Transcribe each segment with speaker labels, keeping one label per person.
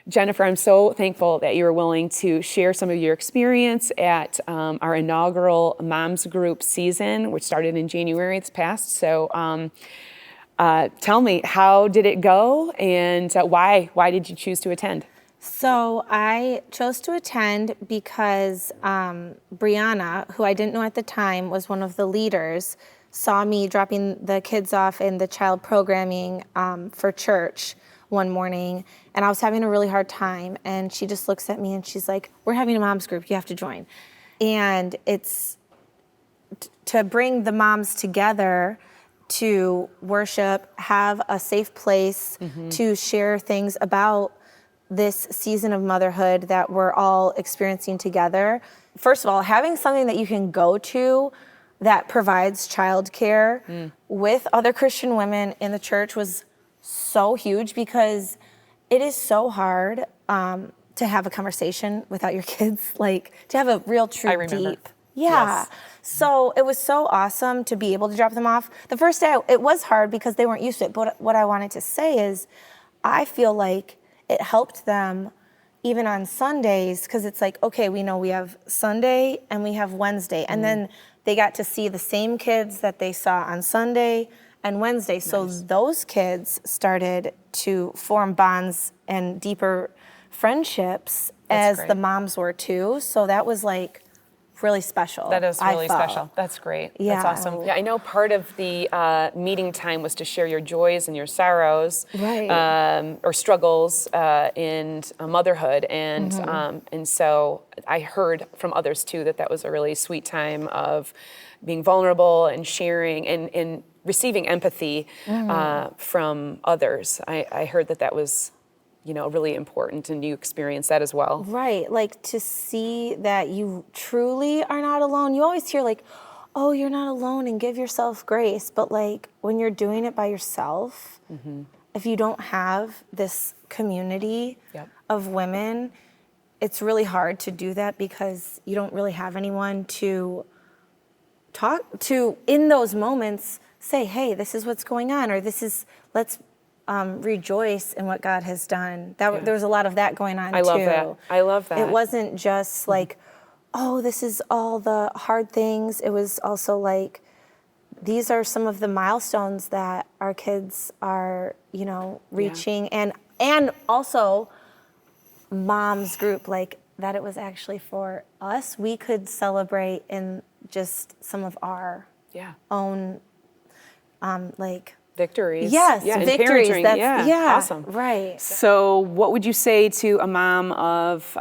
Speaker 1: Jennifer, I'm so thankful that you were willing to share some of your experience at our inaugural Moms Group season, which started in January this past. So tell me, how did it go, and why did you choose to attend?
Speaker 2: So I chose to attend because Brianna, who I didn't know at the time, was one of the leaders, saw me dropping the kids off in the child programming for church one morning, and I was having a really hard time, and she just looks at me and she's like, "We're having a mom's group, you have to join." And it's to bring the moms together to worship, have a safe place to share things about this season of motherhood that we're all experiencing together. First of all, having something that you can go to that provides childcare with other Christian women in the church was so huge, because it is so hard to have a conversation without your kids, like to have a real, true, deep. Yeah.
Speaker 1: Yes.
Speaker 2: So it was so awesome to be able to drop them off. The first day, it was hard because they weren't used to it. But what I wanted to say is, I feel like it helped them even on Sundays, because it's like, okay, we know we have Sunday and we have Wednesday. And then they got to see the same kids that they saw on Sunday and Wednesday. So those kids started to form bonds and deeper friendships as the moms were too. So that was like really special.
Speaker 1: That is really special. That's great.
Speaker 2: Yeah.
Speaker 1: That's awesome. Yeah, I know part of the meeting time was to share your joys and your sorrows, or struggles in motherhood, and so I heard from others too that was a really sweet time of being vulnerable and sharing and receiving empathy from others. I heard that was, really important, and you experienced that as well.
Speaker 2: Right, like to see that you truly are not alone. You always hear like, oh, you're not alone, and give yourself grace. But like when you're doing it by yourself, if you don't have this community of women, it's really hard to do that, because you don't really have anyone to talk to in those moments. Say, hey, this is what's going on, or let's rejoice in what God has done. There was a lot of that going on too.
Speaker 1: I love that.
Speaker 2: It wasn't just like, oh, this is all the hard things. It was also like, these are some of the milestones that our kids are, reaching, and also Moms Group, like that it was actually for us. We could celebrate in just some of our own victories. Yes, victories.
Speaker 1: That's awesome.
Speaker 2: Right.
Speaker 1: So what would you say to a mom of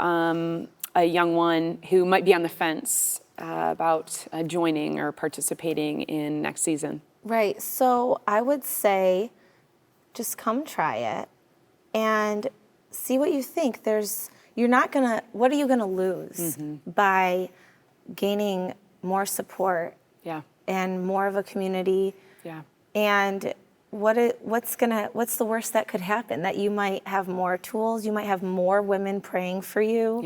Speaker 1: a young one who might be on the fence about joining or participating in next season?
Speaker 2: Right. So I would say just come try it and see what you think. What are you going to lose by gaining more support and more of a community? And what's the worst that could happen? That you might have more tools, you might have more women praying for you.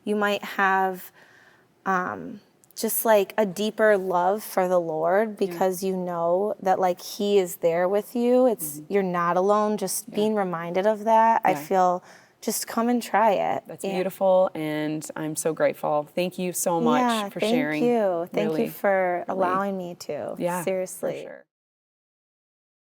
Speaker 2: You might have just like a deeper love for the Lord, because you know that like He is there with you. You're not alone. Just being reminded of that, I feel, just come and try it.
Speaker 1: That's beautiful, and I'm so grateful. Thank you so much for sharing.
Speaker 2: Thank you. Thank you for allowing me to. Seriously.
Speaker 1: For sure.